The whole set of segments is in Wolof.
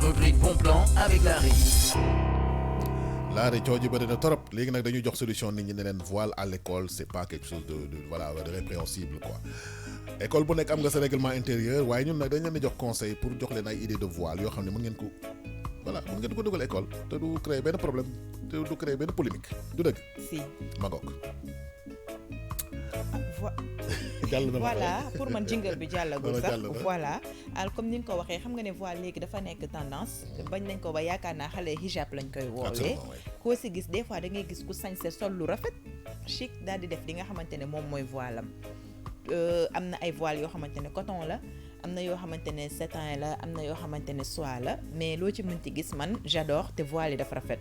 rubrique bon plan avec Larry. Larry coow ji bëri na trop léegi nag dañuy jox solution nit ñi ne leen voile à l'école c'est pas quelque chose de répréhensible quoi. École bu nekk am nga sa règlement intérieur waaye ñun nag dañ leen di jox conseil pour jox leen ay idée de voile yoo xam ne mën ngeen ko mën ngeen ko dugal école te du créer benn problème te du créer benn polémique du dëgg. si Magog. voilà pour man jingle bi jàllagul sax voilà comme ni nga ko waxee xam nga ne voile léegi dafa nekk tendance bañ nañ ko ba yaakaar naa xale hijab lañ koy woowee koo si gis des fois da ngay gis ku sañse sol lu rafet chic daal di def li nga xamante ne moom mooy voile am na ay voile yoo xamante ne coton la am na yoo xamante ne satin la am na yoo xamante ne soie la mais loo ci mënti gis man j'adore te voile yi dafa rafet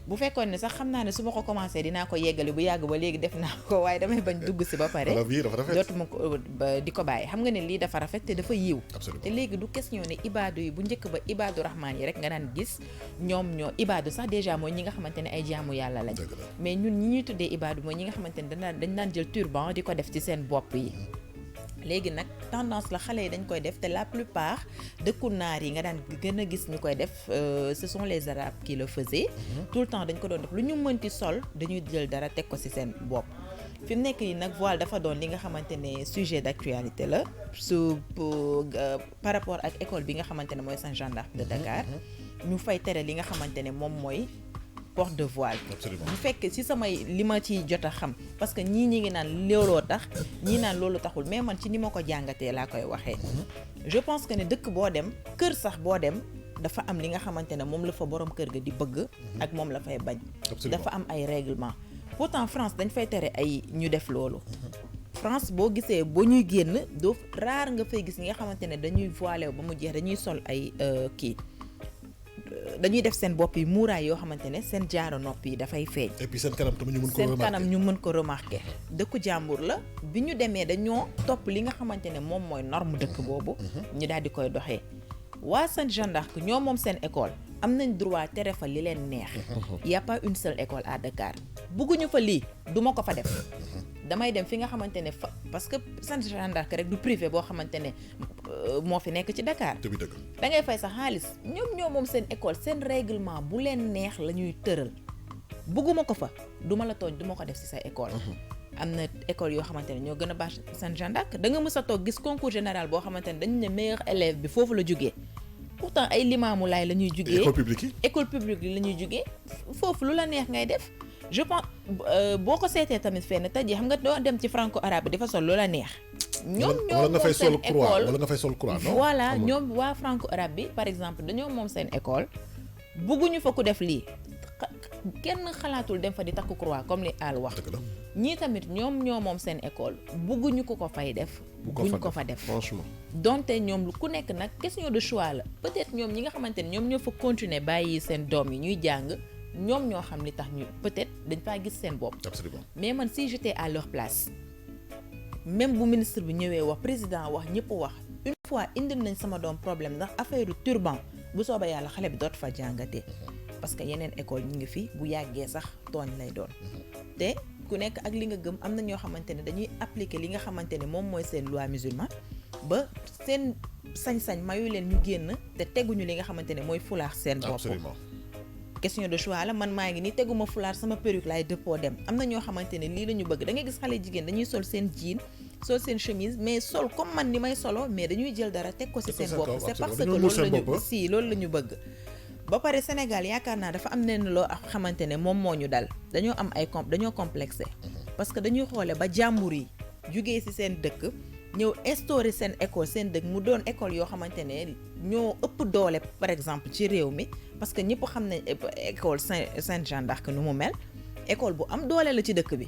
bu fekkoon ne sax xam naa ne su ma ko commencé dinaa ko yeggali bu yàgg ba léegi def naa ko waaye damay bañ dugg si ba pare dootuma ko di ko bàyyi xam nga ne lii dafa rafet te dafa yiw te léegi du question ne ibaadu yi bu njëkk ba ibaadu rahmaan yi rek nga daan gis ñoom ñoo ibaadu sax déjà mooy ñi nga xamante ne ay jaamu yàlla lañ mais ñun ñi ñuy tuddee ibaadu mooy ñi nga xamante ne dañ daan jël turban di ko def ci seen bopp yi léegi nag tendance la xale yi dañ koy def te la plupart dëkku naar yi nga daan gën a gis ñu koy def ce sont les arabes qui le faisaient tout le temps dañ ko doon def lu ñu mënti sol dañuy jël dara teg ko ci seen bopp fi mu nekk nii nag voile dafa doon li nga xamante ne sujet d'actualité la par rapport ak école bi nga xamante ne mooy Saint-Jean d'Arc de Dakar ñu fay tere li nga xamante ne moom mooy porte de voile bu fekkee ci samay li ma ci jot a xam parce que ñi ngi naan looloo tax ñii naan loolu taxul mais man ci ni ma ko jàngatee laa koy waxee je pense que ne dëkk boo dem kër sax boo dem dafa am li nga xamante ne moom la fa borom kër ga di bëgg ak moom la fay bañ dafa am ay règlement pourtant France dañ fay tere ay ñu def loolu France boo gisee ba ñuy génn doo raar nga fay gis ñi nga xamante ne dañuy voilé ba mu jeex dañuy sol ay dañuy def seen bopp yi muuraay yoo xamante ne seen jaaro nopp yi dafay feeñ. et puis seen kanam tamit ñu mën ko remarquer dëkku jàmbur la bi ñu demee dañoo topp li nga xamante ne moom mooy norme dëkk boobu. ñu daal di koy doxee. waa Saint-Jean d'Arc ñoo moom seen école am nañ droit tere fa li leen neex. y a pas une seule école à Dakar. bugguñu fa lii duma ko fa def. damay dem fi nga xamante ne fa parce que Saint-Jean d'Arc rek du privé boo xamante ne moo fi nekk ci Dakar. da ngay fay sa xaalis ñoo moom seen école seen règlement bu leen neex la ñuy tëral bugguma ko fa duma la tooñ duma ko def ci sa école. am na école yoo xamante ne ñoo gën a baax Saint-Jean d'Arc da nga mës a toog gis concours général boo xamante ne dañu ne meilleur élève bi foofu la jógee pourtant ay Limaamu Laay la ñuy jógee. école publique yi la ñuy jógee foofu lu la neex ngay def. je pense boo ko seetee tamit fenn tey jii xam nga doo dem ci franco arabe dafa sol lu la neex. ñoom moom seen école wala nga fay sol croix non voilà ñoom waa franco arabe bi par exemple dañoo moom seen école bugguñu fa ku def lii kenn xalaatul dem fa di takku croix comme li Al wax. ñii tamit ñoom ñoo moom seen école bugguñu ko fay def. buñ ko fa def franchement. donte ñoom ku nekk nag question de choix la peut-être ñoom ñi nga xamante ne ñoom ñoo fa continuer bàyyi seen doom yi ñuy jàng. ñoom ñoo xam li tax ñu peut-être dañ faa gis seen bopp. Absolument. Mais man si j'étais à leur place même bu ministre bi ñëwee wax président wax ñëpp wax une fois indil nañ sama doom problème ndax affaire turban bu soobee yàlla xale bi dootu fa jàngatee parce que yeneen école ñu ngi fi bu yàggee sax tooñ lay doon te ku nekk ak li nga gëm am na ñoo xamante ne dañuy appliquer li nga xamante ne moom mooy seen loi musulmane ba seen sañ-sañ mayu leen ñu génn te teguñu li nga xamante ne mooy fulaax seen bopp. Absolument. question de choix la man maa ngi nii teguma fulaar sama perruque laay dëppoo dem am na ñoo xamante ne lii la ñu bëgg da ngay gis xale jigéen dañuy sol seen jean sol seen chemise mais sol comme man ni may solo mais dañuy jël dara teg ko ci seen bopp c'est parce que loolu la ñu bëgg ba pare Sénégal yaakaar naa dafa am nenn loo xamante ne moom moo ñu dal dañoo am ay dañoo complexé parce que dañuy xoole ba jàmbur yi jugee ci seen dëkk ñëw instauré seen école seen dëkk mu doon école yoo xamante ne ñoo ëpp doole par exemple ci réew mi parce que ñëpp xam nañ école Saint-Jean d'Arc nu mu mel école bu am doole la ci dëkk bi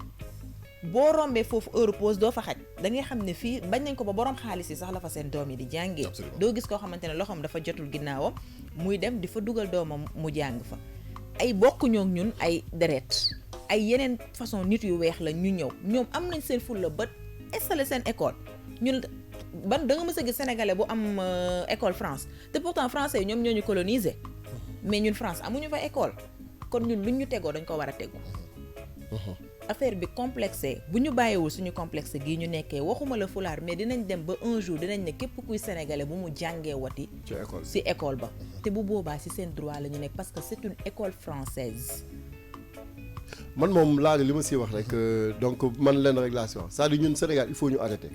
boo rombee foofu heure pause doo fa xaj da ngay xam ne fii bañ nañ ko ba borom xaalis yi sax la fa seen doom yi di jàngee. doo gis koo xamante ne loxoom dafa jotul ginnaawam muy dem di fa dugal doomam mu jàng fa ay bokkuñoo ak ñun ay deret ay yeneen façon nit yu weex la ñu ñëw ñoom am nañ seen fulla ba installé seen école ñun ban da nga mës a gis sénégalais bu am école France te pourtant français yi ñoom ñoo ñu coloniser mais ñun France amuñu fa école kon ñun luñ ñu tegoo dañ ko war a tegu. affaire bi complexé bu ñu bàyyiwul suñu complexe gii ñu nekkee waxuma la fulaar mais dinañ dem ba un jour dinañ ne képp kuy sénégalais bu mu jàngee wati ci école ba te bu boobaa ci seen droit la ñu nekk parce que c'est une école française. man moom laa li ma siy wax rek donc man leen rek laa si wax c'est-à-dire ñun Sénégal il faut ñu arrêter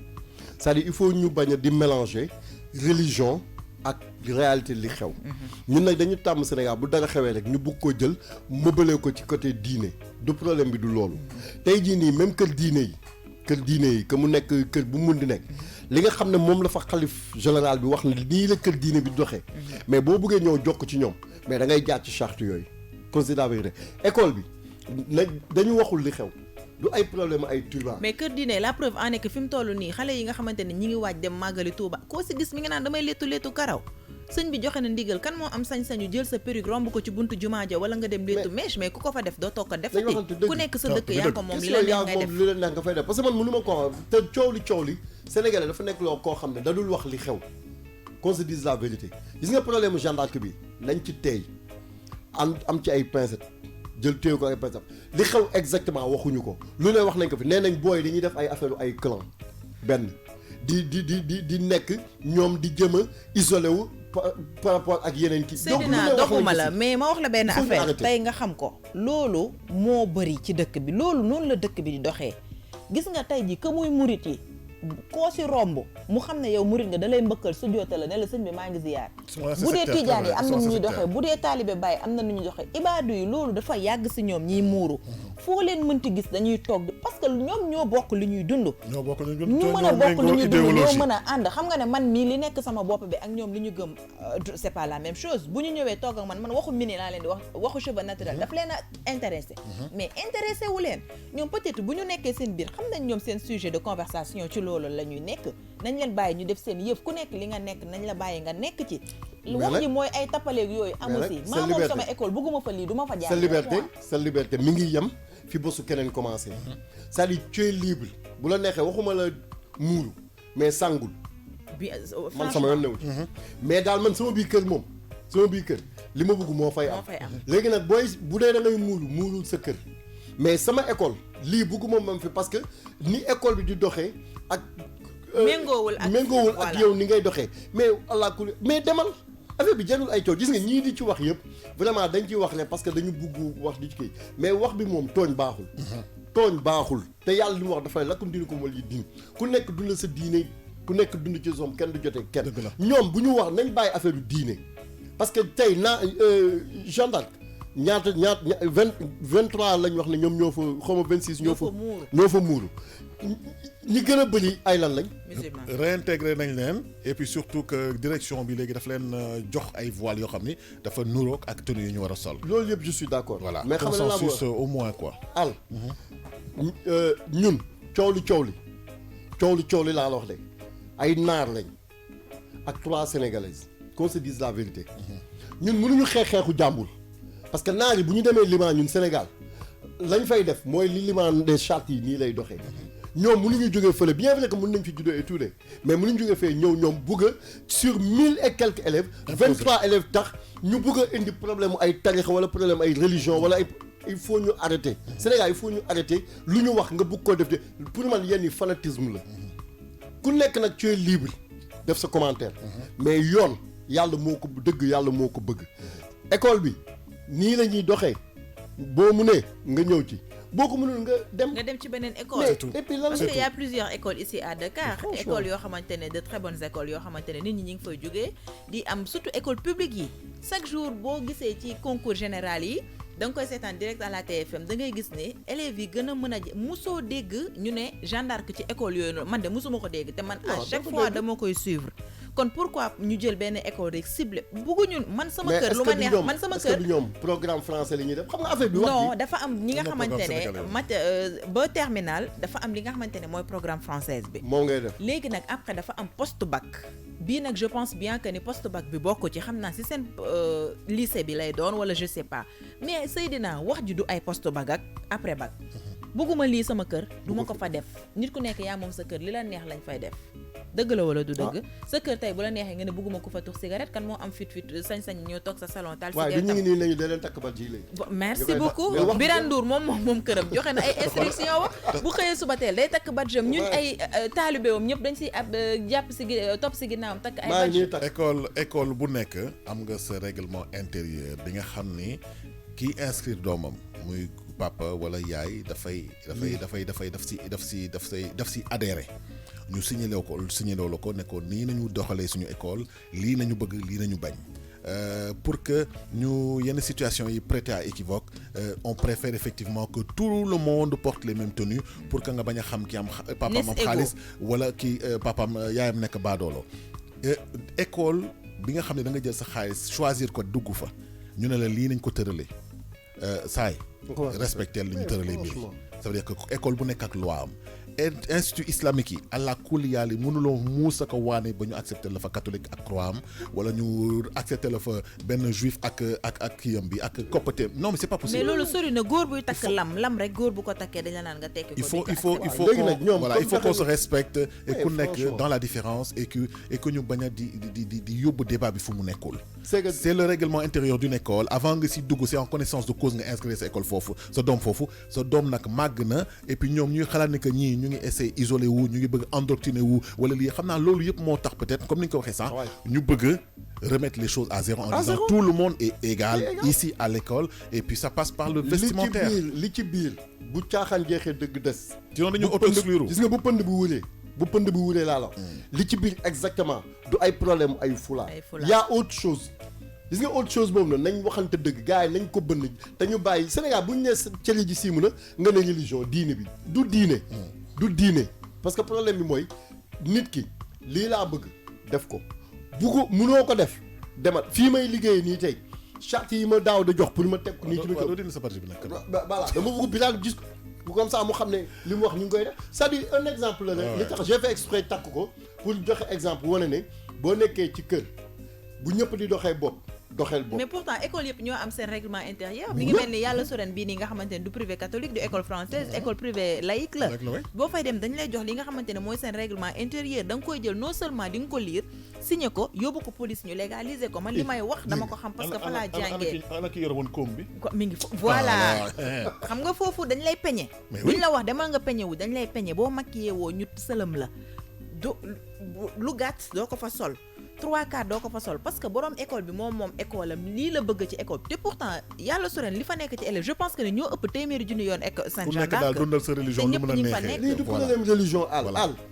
c'est-à-dire il faut ñu bañ a di mélanger religion ak réalité li xew. ñun nag dañu tàmm Sénégal bu dara xewee rek ñu bugg koo jël mëbalee ko ci côté diine du problème bi du loolu tey jii nii même kër diine yi que mu nekk kër bu mun di nekk li nga xam ne moom la fa xalif général bi wax ne nii la kër diine bi doxee mais boo bëggee ñëw jokk ci ñoom mais da ngay jaar ci charte yooyu considère vérité école bi nag dañu waxul li xew du ay problème ay turban mais kër diine la preuve en est que fi mu toll nii xale yi nga xamante ne ñi ngi waaj dem màggali Touba koo si gis mi nga naan damay léttu karaw sëñ bi joxe na ndigal kan moo am sañ-sañu jël sa perruque romb ko ci buntu jumaa ja wala nga dem léttu mèche mais ku ko fa def doo toog ko defati ku nekk sa dëkk yaa ko moom li la neex ngay def li la neex nga fay def parce que man mënu ma ko te coow li sénégalais dafa nekk loo koo xam ne dadul wax li xew qu'on se dise la vérité gis nga problème gendarme bi nañ ci teey am ci ay pincettes jël téye ko ay pincettes li xew exactement waxuñu ko lu ne wax nañ ko fi nee nañ booy dañuy def ay affaire ay clan benn di nekk ñoom di jëm a isolé wu par rapport ak yeneen kii. donc Seydina doxuma la mais ma wax la benn affaire tey nga xam ko loolu moo bëri ci dëkk bi loolu noonu la dëkk bi di doxee gis nga tey ji ka muy murit yi koo si romb mu xam ne yow murit nga da lay mbëkkal su joote la ne la sëñ bi maa ngi ziyaar bu dee tijaan yi am na nu ñuy doxee bu dee taalibe Baay am na nu ñuy doxee ibaadu yi loolu dafa yàgg si ñoom ñiy muuru foo leen mënti gis dañuy toog parce que ñoom ñoo bokk li ñuy dund ñu mën a bokk li ñuy dund ñoo mën a ànd xam nga ne man mii li nekk sama bopp bi ak ñoom li ñu gëm c'est pas la même chose bu ñu ñëwee toog ak man waxu mini laa leen di wax waxu cheveux naturel daf leen a intéressé mais intéressé wu leen ñoom peut-être bu ñu nekkee seen biir xam nañ ñoom seen sujet de conversation ci loolu la ñuy nekk nañ leen bàyyi ñu def seen yëf ku nekk li nga nekk nañ la bàyyi nga nekk ci wax ji mooy ay tappaleeg yooyu amu si maa moom sama école bëgguma fa lii du ma fa jaar sa liberté mi ngi yem fi bosu keneen commencé c'est-à-dire tu es libre bu la neexee waxuma la muuru mais sàngul man sama yoon newu ci mais daal man sama biir kër moom li ma bëgg moo fay am léegi nag booy bu dee da ngay muurul sa kër mais sama école lii bëgguma mam fi parce que ni école bi di doxee ak méngoowul ak yow ni ngay doxee mais allah kulli mais demal affaire bi jarul ay coow gis nga ñii di ci wax yëpp vraiment dañ ciy wax ne parce que dañu bugg wax di ci kii mais wax bi moom tooñ baaxul te yàlla li mu wax dafay lakum diinukum waliya diin ku nekk dund sa diine ku nekk dund ci soom kenn du jotee kenn ñoom bu ñu wax nañ bàyyi affaire yu diine parce que tey gendarme ñaata 23 lañ wax ne ñoom ñoo fa xaw ma 26 ñoo fa muuru ñi gën a bëri ay lan lañ réintégré nañ leen et puis surtout que direction bi léegi daf leen jox ay voiles yoo xam ni dafa nuroog ak tenue yu ñu war a sol loolu yëpp je suis d'accord voilà mais xam nga consensus au moins quoi ñun coow li laa la wax de ay naar lañ ak 3 sénégalaises qu'on se dise la vérité ñun mënuñu xeexu jàmbur parce que naar yi bu ñu demee Liban ñun Sénégal lañ fay def mooy li Liban des chartes yi nii lay doxee ñoom mënuñu jógee fële bien vrai que mën nañ fi juddoo et tout de mais mënuñu jógee fee ñëw ñoom bugg a sur 1000 et quelques élèves 23 élèves tax ñu bugg a indi problème ay tarixa wala problème ay religion wala ay il faut ñu arrêter Sénégal il faut ñu arrêter lu ñu wax nga bugg koo def de pour man yenn fanatisme la ku nekk nag tu es libre def sa commentaire mais yoon yàlla moo ko bëgg école bi nii la ñuy doxee boo mënee nga ñëw ci boo ko mënul nga dem ci beneen école et puis lan parce que y a plusieurs écoles ici à Dakar écoles yoo xamante ne de très bonnes écoles yoo xamante ne nit ñi ngi fay jógee di am surtout école publique yi chaque jour boo gisee ci concours général yi da nga koy seetaan direct à la TFM da ngay gis ne élèves yi gën a mën a musoo dégg ñu ne Jeanne d'Arc ci école yooyu noonu man de musuma ko dégg te man à chaque fois dama koy suivre kon pourquoi ñu jël benn école rek ciblé bëgguñu man sama kër lu ma neex man sama kër ñoom programme français la ñuy def xam nga affaire bi wax non dafa am ñi nga xamante ne ba terminal dafa am li nga xamante ne mooy programme française bi moom ngay def léegi nag après dafa am post bac bii nag je pense bien que ni post bac bi bokk ci xam naa si seen lycée bi lay doon wala je sais pas mais Seydina wax ji du ay post bac ak après bac bëgguma lii sama kër du ma ko fa def nit ku nekk yaa moom sa kër li la neex lañ fay def dëgg la wala du dëgg sa kër tey bu la neexee nga ne bëgguma ko fa tux cigarette kan moo am fit sañ-sañ ñoo toog sa salon taal cigarette waaye ñu ngi nii nañu da leen takk ba ji léegi merci beaucoup Birane Ndour moom këram joxe na ay instruction wa bu xëyee suba teel day takk badge ñun ay taalibeewam ñëpp dañ si ab jàpp si topp si ginnaawam takk ay badge école bu nekk am nga sa règlement intérieur bi nga xam ni kii inscrire doomam muy papa wala yaay daf si adhéré ñu signalé la ko ne ko nii nañu doxalee suñu école lii nañu bëgg lii nañu bañ pour que ñu yenn situation yi prêté à équivoque on préfère effectivement que tout le monde porte les mêmes tenues pour que nga bañ a xam ki am papaam am xaalis wala ki papaam yaayam nekk baadoolo école bi nga xam ne da nga jël sa xaalis choisir ko dugg fa ñu ne la lii nañ ko tëralee saay respecter li ñu tëralee mbir ça veut dire que école bu nekk ak loi am institut islamique yi àla kulli yàlla mënuloo muusa ko waane ba ñu accepté la fa catholique ak croix am wala ñu accepté la fa benn juif ak kiyam bi ak coppite non mais c'est pas possible. mais loolu sori na góor buy takk lam rek góor bu ko takkee dañ la naan nga tekki ko. il faut qu'on se respecte et ku nekk dans la différence et que ñu bañ a di yóbbu débat bi fu mu nekkul. c'est le règlement intérieur d'une école avant nga si dugg c'est en connaissance de cause nga inscrire sa école foofu sa doom nag màgg na et puis ñoom ñuy xalaat ne que ñii ñu ngi essayer isolé wu ñu ngi bëgg endoctriner wu wala lii xam naa loolu yëpp moo tax peut-être comme ni nga ko waxee sax ñu bëgg remettre les choses à zéro en disant tout le monde est égal ici à l'école et puis ça passe par le vestimentaire li ci biir bu caaxaan jeexee dëgg des sinon dañu auto-exclure gis nga bu pënd bu wuree laa la li ci biir exactement du ay problème ay fula y a autre chose gis nga autre chose boobu nag nañ waxante dëgg gars yi nañ ko bënn te ñu bàyyi Sénégal bu ñu nee cëli ji siimu na nga ne religion diine bi du diine parce que problème bi mooy nit ki lii laa bëgg def ko bu ko mënoo ko def demal fii may liggéey nii tey charte yi ma daaw da jox pour ma teg ko nii ci doo dindi sa parti bi nag voilà dama bëgg Birane gis ko comme ça mu xam ne li mu wax ñu ngi koy def c'est-à-dire un exemple la rek li tax j'ai fait exprès takk ko pour joxe exemple wane ne boo nekkee ci kër bu ñëpp di doxee bopp mais pourtant école yëpp ñoo am seen règlement intérieur mi ngi mel ni yàlla soren bii nii nga xamante ne du privé catholique du école française école privée laïque la boo fay dem dañ lay jox li nga xamante ne mooy seen règlement intérieur da nga koy jël non seulement di nga ko lire signé ko yóbbu ko police ñu légaliser ko man li may wax dama ko xam parce que fa laa jàngee ana ki yor woon koom bi mi ngi voilà xam nga foofu dañ lay peñe duñ la wax demal nga peñe wu dañ lay peñe boo maquillé woo ñu sëlëm la lu gàtt doo ko fa sol 3/4 doo ko fa sol parce que borom école bi moom école am lii la bëgg ci école te pourtant yàlla soren li fa nekk ci élève je pense que ne ñoo ëpp téeméeri junni yoon école Saint-Jean d'Arc daal dundal sa religion lu mën a neexee lii du problème religion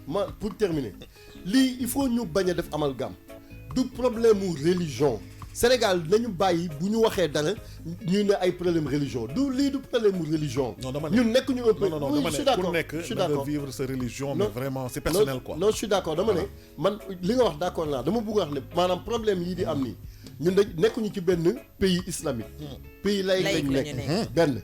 ma pour terminer lii il faut ñu bañ a def amalgame du problème mu religion Sénégal nañu bàyyi bu ñu waxee dara ñu ne ay problème religion du lii du problème mu religion ñun nekk ñu un peu je suis d'accord je suis d'accord vivre sa religion mais vraiment c'est personnel quoi non je suis d'accord dama ne man li nga wax d'accord naa dama bëgg wax ne maanaam problème yii di am nii ñun dañ nekkuñu ci benn pays islamique pays laïque lañu nekk benn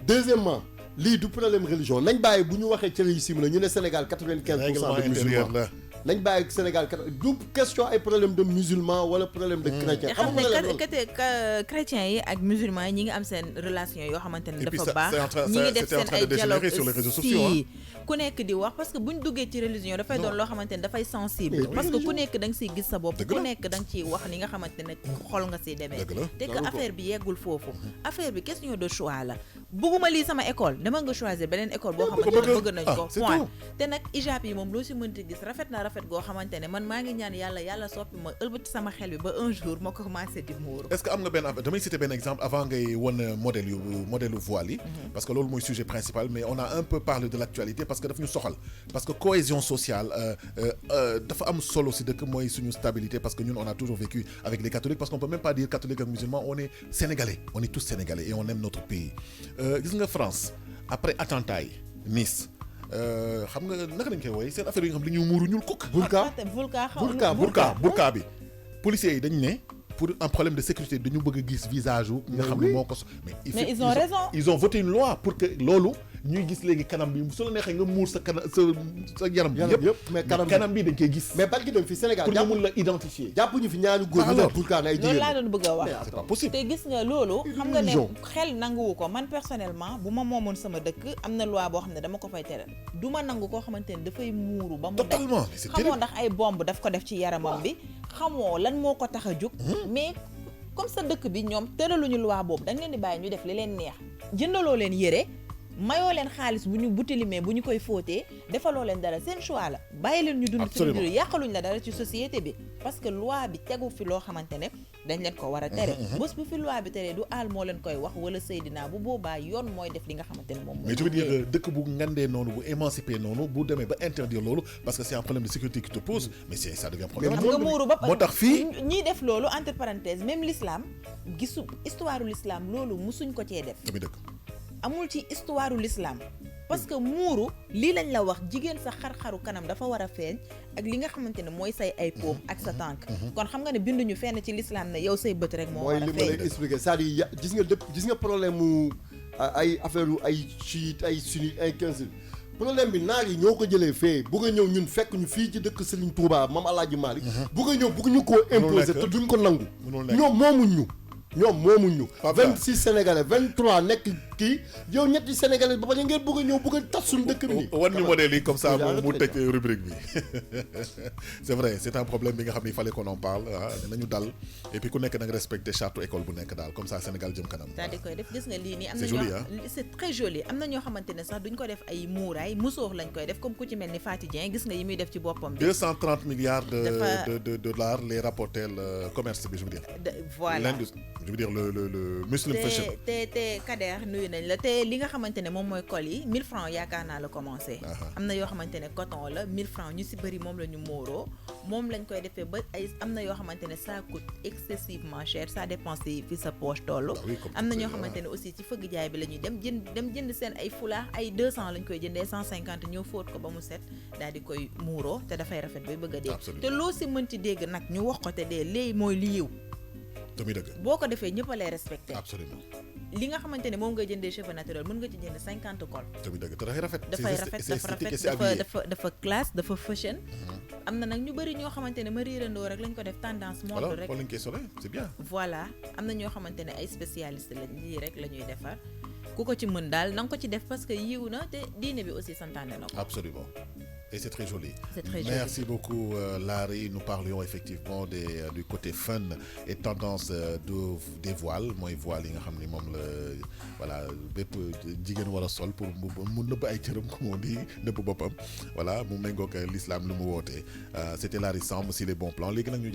deuxièmement lii du problème religion nañ bàyyi bu ñu waxee ci réussir la ñu ne Sénégal 95% de musulmans la nañ bàyyi Sénégal du question ay problème de musulman wala problème de chrétien xam nga chrétiens yi ak musulmans yi ñi ngi am seen relation yoo xamante ne dafa baax ñi ngi def seen ay dialogue si ku nekk di wax parce que buñ duggee ci religion dafay doon loo xamante ne dafay sensible parce que ku nekk da nga siy gis sa bopp ku nekk da nga ciy wax li nga xamante ne xol nga siy demee te que affaire bi yeggul foofu affaire bi question de choix la bëgguma lii sama école dama nga choisir beneen école boo xamante ne bëgg nañ ko point te nag hijab yi moom loo si mënti gis rafet goo xamante ne man maa ngi ñaan yàlla soppi ma ëlbati sama xel bi ba un jour ma commencé di muuru. est-ce que am nga benn damay citer benn exemple avant ngay won modèle voile yi parce que loolu mooy sujet principal mais on a un peu parlé de l'actualité parce que daf ñu soxal parce que cohésion sociale dafa am solo si dëkk mooy suñu stabilité parce que ñun on a toujours vécu avec les catholiques parce qu'on peut même pas dire catholique ak musulman on est sénégalais on est tous sénégalais et on aime notre pays gis nga France après attentat yi Nice xam nga naka lañ koy wooye seen affaire yi nga xam li ñu muuru ñuul kukk burka bi policiers yi dañ ne pour un problème de sécurité dañu bëgg a gis visage wu nga xam ne moo ko mais ils ont raison ils ont voté une loi pour que loolu ñuy gis léegi kanam bi su la neexee nga muur sa yaram bi yëpp mais kanam bi dañ koy gis mais barki dem fi Sénégal pour ñu mun la identifier jàppuñu fi ñaari góor ñu pour kaan ay loolu jigéen laa doon bëgg a wax c'est pas possible te gis nga loolu xam nga ne xel nanguwu ko man personnellement bu ma moomoon sama dëkk am na loi boo xam ne dama ko fay tere du ma nangu koo xamante ne dafay muuru ba mu totalement xamoo ndax ay bomb daf ko def ci yaramam bi xamoo lan moo ko tax a jóg mais comme sa dëkk bi ñoom tëraluñu loi boobu dañ leen di bàyyi ñu def li leen neex jëndaloo leen yére mayoo leen xaalis bu ñu butilimee bu ñu koy fóotee defaloo leen dara seen choix la bàyyi leen ñu dund ci dund yàqaluñ la dara ci société bi parce que loi bi tegu fi loo xamante ne dañ leen ko war a tere bés bu fi loi bi tere du aal moo leen koy wax wala Seydina bu boobaa yoon mooy def li nga xamante ne moom mais je veux dire dëkk bu ngandee noonu bu émancipé noonu bu demee ba interdire loolu parce que c'est un problème de sécurité qui te pose mais ça devient problème xam nga muuru ba moo tax fii ñiy def loolu entre parenthèses même l'islam gisu histoire l'islam loolu musuñ ko cee def tamit dëkk amul ci histoire l'islam parce que muuru lii lañ la wax jigéen sa xar-xaru kanam dafa war a feeñ ak li nga xamante ne mooy say ay poom ak sa tànk kon xam nga ne binduñu fenn ci l'islam ne yow say bët rek moo war a feeñ mooy li ma lay expliquer c'est-à-dire gis nga problème mu ay affaire yu ay chiite ay sunnite ay quinze problème bi naar yi ñoo ko jëlee fee bugg a ñëw ñun fekk ñu fii ci dëkk Serigne Touba Mame Alhaji Malick bugg a ñëw bugg ñu koo imposer te duñ ko nangu ñoom moomuñ ñu 26 sénégalais 23 nekk kii yow ñetti sénégalais ba pare ngeen bëgg a ñëw bëgg a tas suñu dëkk bi nii wan ñu modèle yi comme ça mu tëj rubrique bi c'est vrai c'est un problème bi nga xam ne il fallait qu'on en parle dinañu dal et puis ku nekk nag respecter charte école bu nekk daal comme ça Sénégal jëm kanam daal di koy def gis nga lii nii am na c'est joli c'est très joli am na ñoo xamante ne sax duñ ko def ay muuraay musóor lañ koy def comme ku ci mel ni Faty Dieng gis nga yi muy def ci boppam bi 230 milliards de dollars les rapporter le commerce bi je veux dire voilà je veux dire le Muslim fashion te Kader nuyu nañ la te li nga xamante ne moom mooy col yi 1000 francs yaakaar naa la commencé am na yoo xamante ne coton la 1000 francs ñu si bëri moom la ñu móoroo moom lañ koy defee ba ay am na yoo xamante ne ça coûte excessivement cher ça dépend fi sa poche toll am na ñoo xamante ne aussi ci fëgg jaay bi la ñuy dem jënd seen ay fulaax ay 200 lañ koy jëndee 150 ñëw fóot ko ba mu set daal di koy muuroo te dafay rafet bay bëgg a dee te loo si mënti dégg nag ñu wax ko te dee léegi mooy li yiw boo ko defee ñëpp a lay respecté absolument li nga xamante ne moom nga jëndee cheveux naturel mën nga ci jënd 50 col dafay rafet dafa classe dafa fashion am na nag ñu bëri ñoo xamante ne ma riirandoo rek lañ ko def tendance mode rek lañ koy solo c'est bien voilà am na ñoo xamante ne ay spécialiste lañ lii rek la ñuy defar ku ko ci mën daal na nga ko ci def parce que yiw na te diine bi aussi santaane na ko absolument et c'est très joli. C'est très joli. Merci beaucoup Larry. Nous parlions effectivement du côté fun et tendance des voiles. Moi voile yi nga xam ni moom la voilà bépp jigéen war a sol pour mu nëbb ay cëram comme on dit nëbb boppam voilà mu méngoog l'islam lu mu wootee c'était Larry Samb si les bons plans léegi nag ñu